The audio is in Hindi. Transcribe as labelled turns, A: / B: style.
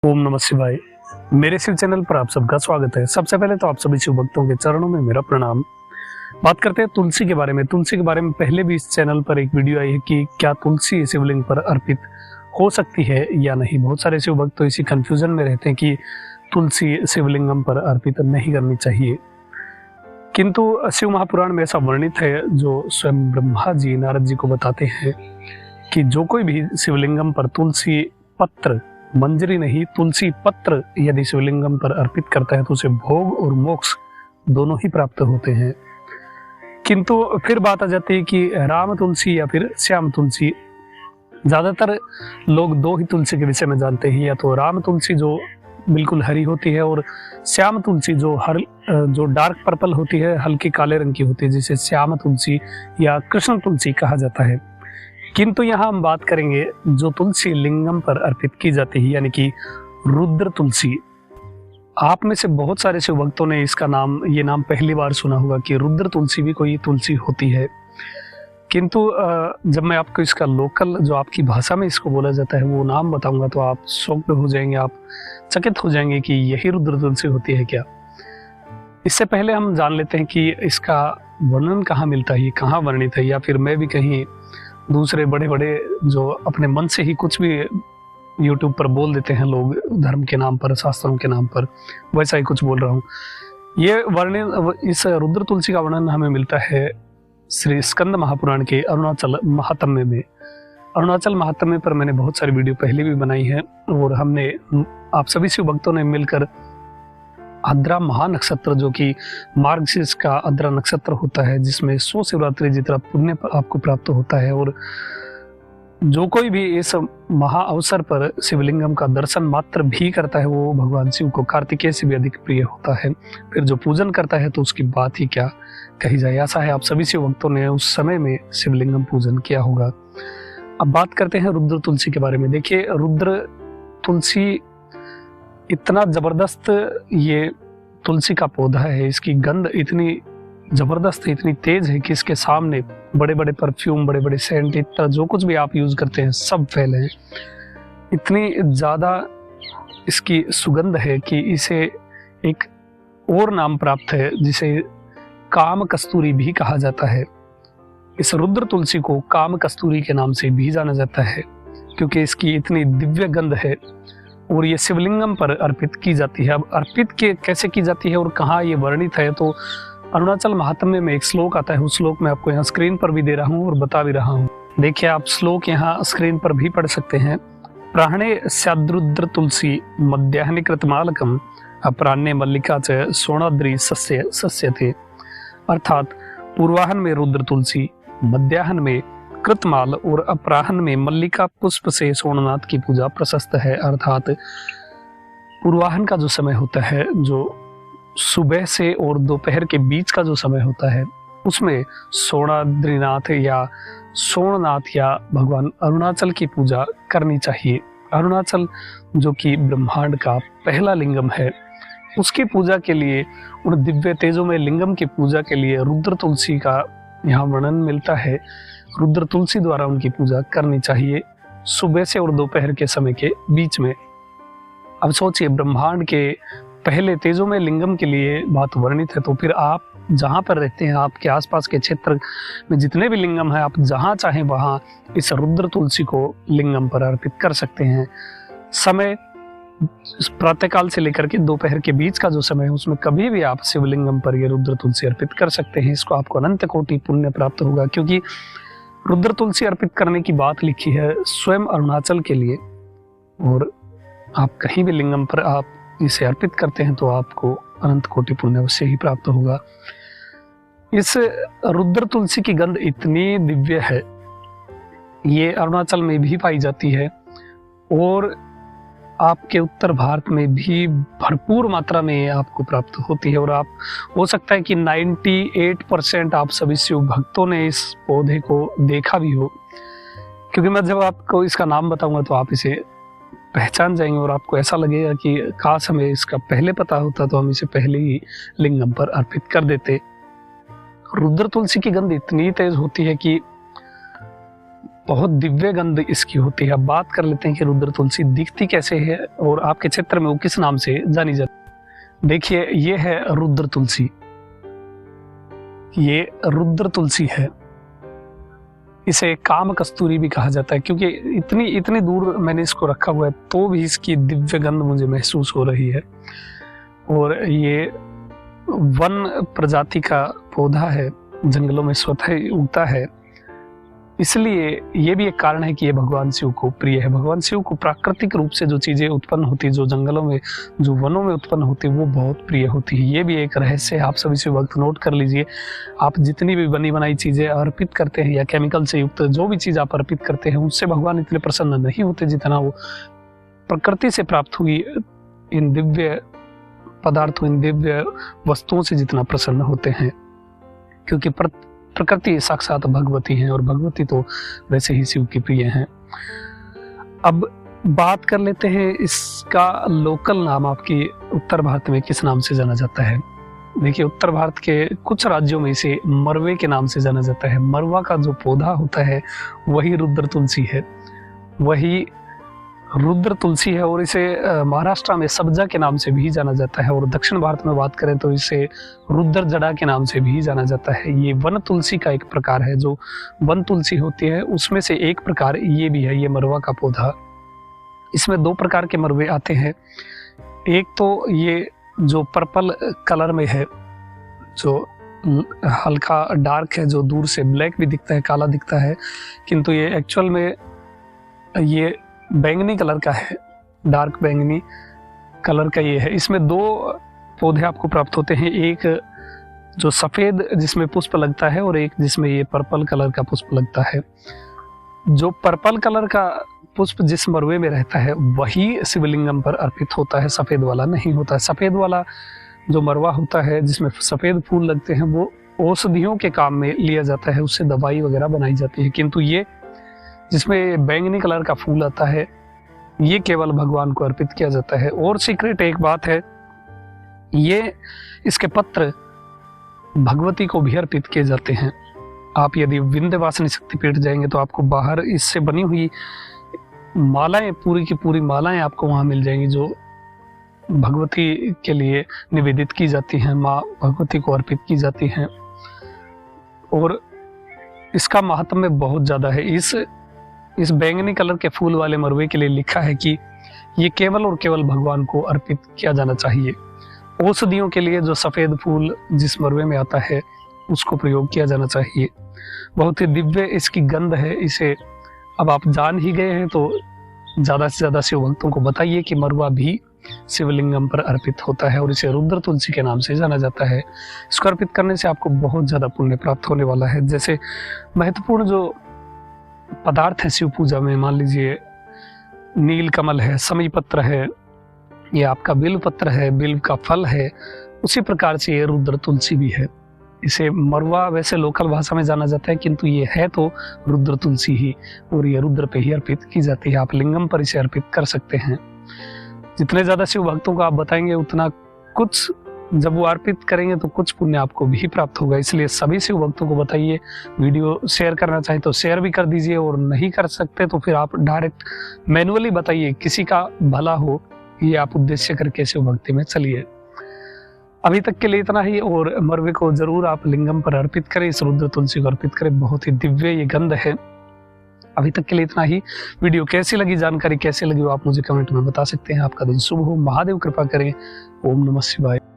A: ओम नमः शिवाय। मेरे शिव चैनल पर आप सबका स्वागत है। सबसे पहले तो आप सभी शिव भक्तों के चरणों में मेरा प्रणाम। बात करते हैं तुलसी के बारे में। तुलसी के बारे में पहले भी इस चैनल पर एक वीडियो आई है कि क्या तुलसी शिवलिंग पर अर्पित हो सकती है या नहीं। बहुत सारे शिव भक्त तो इसी कंफ्यूजन में रहते हैं कि तुलसी शिवलिंगम पर अर्पित नहीं करनी चाहिए, किंतु शिव महापुराण में ऐसा वर्णित है जो स्वयं ब्रह्मा जी नारद जी को बताते हैं कि जो कोई भी शिवलिंगम पर तुलसी पत्र, मंजरी नहीं तुलसी पत्र यदि शिवलिंगम पर अर्पित करता है तो उसे भोग और मोक्ष दोनों ही प्राप्त होते हैं। किंतु फिर बात आ जाती है कि राम तुलसी या फिर श्याम तुलसी। ज्यादातर लोग दो ही तुलसी के विषय में जानते हैं, या तो राम तुलसी जो बिल्कुल हरी होती है और श्याम तुलसी जो डार्क पर्पल होती है, हल्के काले रंग की होती है, जिसे श्याम तुलसी या कृष्ण तुलसी कहा जाता है। किंतु यहाँ हम बात करेंगे जो तुलसी लिंगम पर अर्पित की जाती है, यानी कि रुद्र तुलसी। आप में से बहुत सारे शिव भक्तों ने ये नाम पहली बार सुना होगा कि रुद्र तुलसी भी कोई तुलसी होती है। किंतु जब मैं आपको इसका लोकल जो आपकी भाषा में इसको बोला जाता है वो नाम बताऊंगा तो आप शॉक्ड हो जाएंगे, आप चकित हो जाएंगे कि यही रुद्र तुलसी होती है क्या। इससे पहले हम जान लेते हैं कि इसका वर्णन कहाँ मिलता है, कहाँ वर्णित है, या फिर मैं भी कहीं दूसरे बड़े बड़े जो अपने मन से ही कुछ भी YouTube पर बोल देते हैं लोग धर्म के नाम पर, शास्त्रों के नाम पर, वैसा ही कुछ बोल रहा हूँ। ये वर्णन, इस रुद्र तुलसी का वर्णन हमें मिलता है श्री स्कंद महापुराण के अरुणाचल महात्म्य में। अरुणाचल महात्म्य पर मैंने बहुत सारी वीडियो पहले भी बनाई है और हमने आप सभी शिव भक्तों ने मिलकर आद्रा महानक्षत्र, जो कि मार्गशीर्ष का आद्रा नक्षत्र होता है, जिसमें 100 शिवरात्रि जितना पुण्य आपको प्राप्त होता है, और जो कोई भी इस महा अवसर पर शिवलिंगम का दर्शन मात्र भी करता है वो भगवान शिव को कार्तिकेय से भी अधिक प्रिय होता है। फिर जो पूजन करता है तो उसकी बात ही क्या कही जाए। ऐसा है आप सभी शिव भक्तों ने उस समय में शिवलिंगम पूजन किया होगा। अब बात करते हैं रुद्र तुलसी के बारे में। देखिए, रुद्र तुलसी इतना जबरदस्त ये तुलसी का पौधा है, इसकी गंध इतनी जबरदस्त है, इतनी तेज है कि इसके सामने बड़े बड़े परफ्यूम, बड़े बड़े सेंट, इतना जो कुछ भी आप यूज करते हैं सब फैले हैं। इतनी ज्यादा इसकी सुगंध है कि इसे एक और नाम प्राप्त है जिसे काम कस्तूरी भी कहा जाता है। इस रुद्र तुलसी को काम कस्तूरी के नाम से भी जाना जाता है क्योंकि इसकी इतनी दिव्य गंध है और ये शिवलिंगम पर अर्पित की जाती है। अब अर्पित कैसे की जाती है और कहाँ ये वर्णित है, तो अरुणाचल महात्म्य में एक श्लोक आता है। उस श्लोक में आपको यहाँ स्क्रीन पर भी दे रहा हूँ और बता भी रहा हूँ। देखिए, आप श्लोक यहाँ स्क्रीन पर भी पढ़ सकते हैं। प्राणे स्याद्रुद्र तुलसी मध्याह्ने कृतमालकम अपराह्ने मल्लिका च सोणाद्रि सस्य थे। अर्थात पूर्वाहन में रुद्र तुलसी, मध्याह्न में कृतमाल और अपराह्न में मल्लिका पुष्प से सोमनाथ की पूजा प्रशस्त है। अर्थात पूर्वाहन का जो समय होता है, जो सुबह से और दोपहर के बीच का जो समय होता है, उसमें सोणाद्रिनाथ या सोमनाथ या भगवान अरुणाचल की पूजा करनी चाहिए। अरुणाचल जो कि ब्रह्मांड का पहला लिंगम है, उसकी पूजा के लिए, उन दिव्य तेजों में लिंगम की पूजा के लिए रुद्र तुलसी का यहाँ वर्णन मिलता है। रुद्र तुलसी द्वारा उनकी पूजा करनी चाहिए सुबह से और दोपहर के समय के बीच में। अब सोचिए, ब्रह्मांड के पहले तेजों में लिंगम के लिए बात वर्णित है, तो फिर आप जहाँ पर रहते हैं, आपके आसपास के क्षेत्र में जितने भी लिंगम हैं, आप जहाँ चाहें वहाँ इस रुद्र तुलसी को लिंगम पर अर्पित कर सकते हैं। समय प्रातःकाल से लेकर के दोपहर के बीच का जो समय है, उसमें कभी भी आप शिवलिंगम पर ये रुद्र तुलसी अर्पित कर सकते हैं। इसको आपको अनंत कोटि पुण्य प्राप्त होगा, क्योंकि रुद्र तुलसी अर्पित करने की बात लिखी है स्वयं अरुणाचल के लिए, और आप कहीं भी लिंगम पर आप इसे अर्पित करते हैं तो आपको अनंत कोटि पुण्य अवश्य ही प्राप्त होगा। इस रुद्र तुलसी की गंध इतनी दिव्य है, ये अरुणाचल में भी पाई जाती है और आपके उत्तर भारत में भी भरपूर मात्रा में आपको प्राप्त होती है। और आप हो सकता है कि 98% आप सभी शिव भक्तों ने इस पौधे को देखा भी हो, क्योंकि मैं जब आपको इसका नाम बताऊंगा तो आप इसे पहचान जाएंगे और आपको ऐसा लगेगा कि काश हमें इसका पहले पता होता तो हम इसे पहले ही लिंगम पर अर्पित कर देते। रुद्र तुलसी की गंध इतनी तेज होती है कि बहुत दिव्य गंध इसकी होती है। अब बात कर लेते हैं कि रुद्र तुलसी दिखती कैसे है और आपके क्षेत्र में वो किस नाम से जानी जाती है। देखिए, ये है रुद्र तुलसी, ये रुद्र तुलसी है। इसे काम कस्तूरी भी कहा जाता है, क्योंकि इतनी दूर मैंने इसको रखा हुआ है तो भी इसकी दिव्य गंध मुझे महसूस हो रही है। और ये वन प्रजाति का पौधा है, जंगलों में स्वतः उगता है, इसलिए ये भी एक कारण है कि ये भगवान शिव को प्रिय है। भगवान शिव को प्राकृतिक रूप से जो चीजें उत्पन्न होती, जो जंगलों में, जो वनों में उत्पन्न होती, वो बहुत प्रिय होती है। ये भी एक रहस्य है, आप सभी शिव भक्त नोट कर लीजिए। आप जितनी भी बनी बनाई चीजें अर्पित करते हैं या केमिकल से युक्त जो भी चीज आप अर्पित करते हैं, उससे भगवान इतने प्रसन्न नहीं होते जितना वो प्रकृति से प्राप्त हुई इन दिव्य पदार्थों, इन दिव्य वस्तुओं से जितना प्रसन्न होते हैं, क्योंकि प्रकृति साक्षात भगवती है और भगवती तो वैसे ही शिव की प्रिय हैं। अब बात कर लेते हैं इसका लोकल नाम आपकी उत्तर भारत में किस नाम से जाना जाता है। देखिए, उत्तर भारत के कुछ राज्यों में इसे मरवे के नाम से जाना जाता है। मरवा का जो पौधा होता है वही रुद्र तुलसी है, वही रुद्र तुलसी है। और इसे महाराष्ट्र में सब्जा के नाम से भी जाना जाता है, और दक्षिण भारत में बात करें तो इसे रुद्र जड़ा के नाम से भी जाना जाता है। ये वन तुलसी का एक प्रकार है। जो वन तुलसी होती है उसमें से एक प्रकार ये भी है, ये मरवा का पौधा। इसमें दो प्रकार के मरवे आते हैं। एक तो ये जो पर्पल कलर में है, जो हल्का डार्क है, जो दूर से ब्लैक भी दिखता है, काला दिखता है, किंतु ये एक्चुअल में ये बैंगनी कलर का है, डार्क बैंगनी कलर का ये है। इसमें दो पौधे आपको प्राप्त होते हैं, एक जो सफेद जिसमें पुष्प लगता है और एक जिसमें ये पर्पल कलर का पुष्प लगता है। जो पर्पल कलर का पुष्प जिस मरवे में रहता है वही शिवलिंगम पर अर्पित होता है, सफेद वाला नहीं होता है। सफेद वाला जो मरवा होता है जिसमें सफेद फूल लगते हैं वो औषधियों के काम में लिया जाता है, उससे दवाई वगैरह बनाई जाती है, किंतु ये जिसमें बैंगनी कलर का फूल आता है ये केवल भगवान को अर्पित किया जाता है। और सीक्रेट एक बात है, ये इसके पत्र भगवती को भी अर्पित किए जाते हैं। आप यदि विंध्यवासिनी शक्तिपीठ जाएंगे तो आपको बाहर इससे बनी हुई मालाएं, पूरी की पूरी मालाएं आपको वहां मिल जाएंगी, जो भगवती के लिए निवेदित की जाती हैं, माँ भगवती को अर्पित की जाती हैं। और इसका महात्म्य बहुत ज्यादा है। इस बैंगनी कलर के फूल वाले मरवे के लिए लिखा है कि ये केवल और केवल भगवान को अर्पित किया जाना चाहिए। औषधियों के लिए जो सफेद फूल जिस मरवे में आता है उसको प्रयोग किया जाना चाहिए। बहुत ही दिव्य इसकी गंध है। इसे अब आप जान ही गए हैं तो ज्यादा से ज्यादा शिव भक्तों को बताइए कि मरवा भी शिवलिंगम पर अर्पित होता है और इसे रुद्र तुलसी के नाम से जाना जाता है। इसको अर्पित करने से आपको बहुत ज्यादा पुण्य प्राप्त होने वाला है। जैसे महत्वपूर्ण जो पदार्थ है शिव पूजा में, मान लीजिए नील कमल है, समी पत्र है, ये आपका बिल्व पत्र है, बिल्व का फल है, उसी प्रकार से ये रुद्र तुलसी भी है। इसे मरवा वैसे लोकल भाषा में जाना जाता है, किंतु ये है तो रुद्र तुलसी ही, और ये रुद्र पे ही अर्पित की जाती है। आप लिंगम पर इसे अर्पित कर सकते हैं। जितने ज्यादा शिव भक्तों को आप बताएंगे उतना कुछ, जब वो अर्पित करेंगे तो कुछ पुण्य आपको भी प्राप्त होगा। इसलिए सभी शिव भक्तों को बताइए। वीडियो शेयर करना चाहें तो शेयर भी कर दीजिए, और नहीं कर सकते तो फिर आप डायरेक्ट मैनुअली बताइए, किसी का भला हो ये आप उद्देश्य करके शिव भक्ति में चलिए। अभी तक के लिए इतना ही, और मरवे को जरूर आप लिंगम पर अर्पित करें, इस रुद्र तुलसी को अर्पित करें। बहुत ही दिव्य ये गंध है। अभी तक के लिए इतना ही। वीडियो कैसी लगी, जानकारी कैसी लगी वो आप मुझे कमेंट में बता सकते हैं। आपका दिन शुभ हो, महादेव कृपा करें। ओम नमः शिवाय।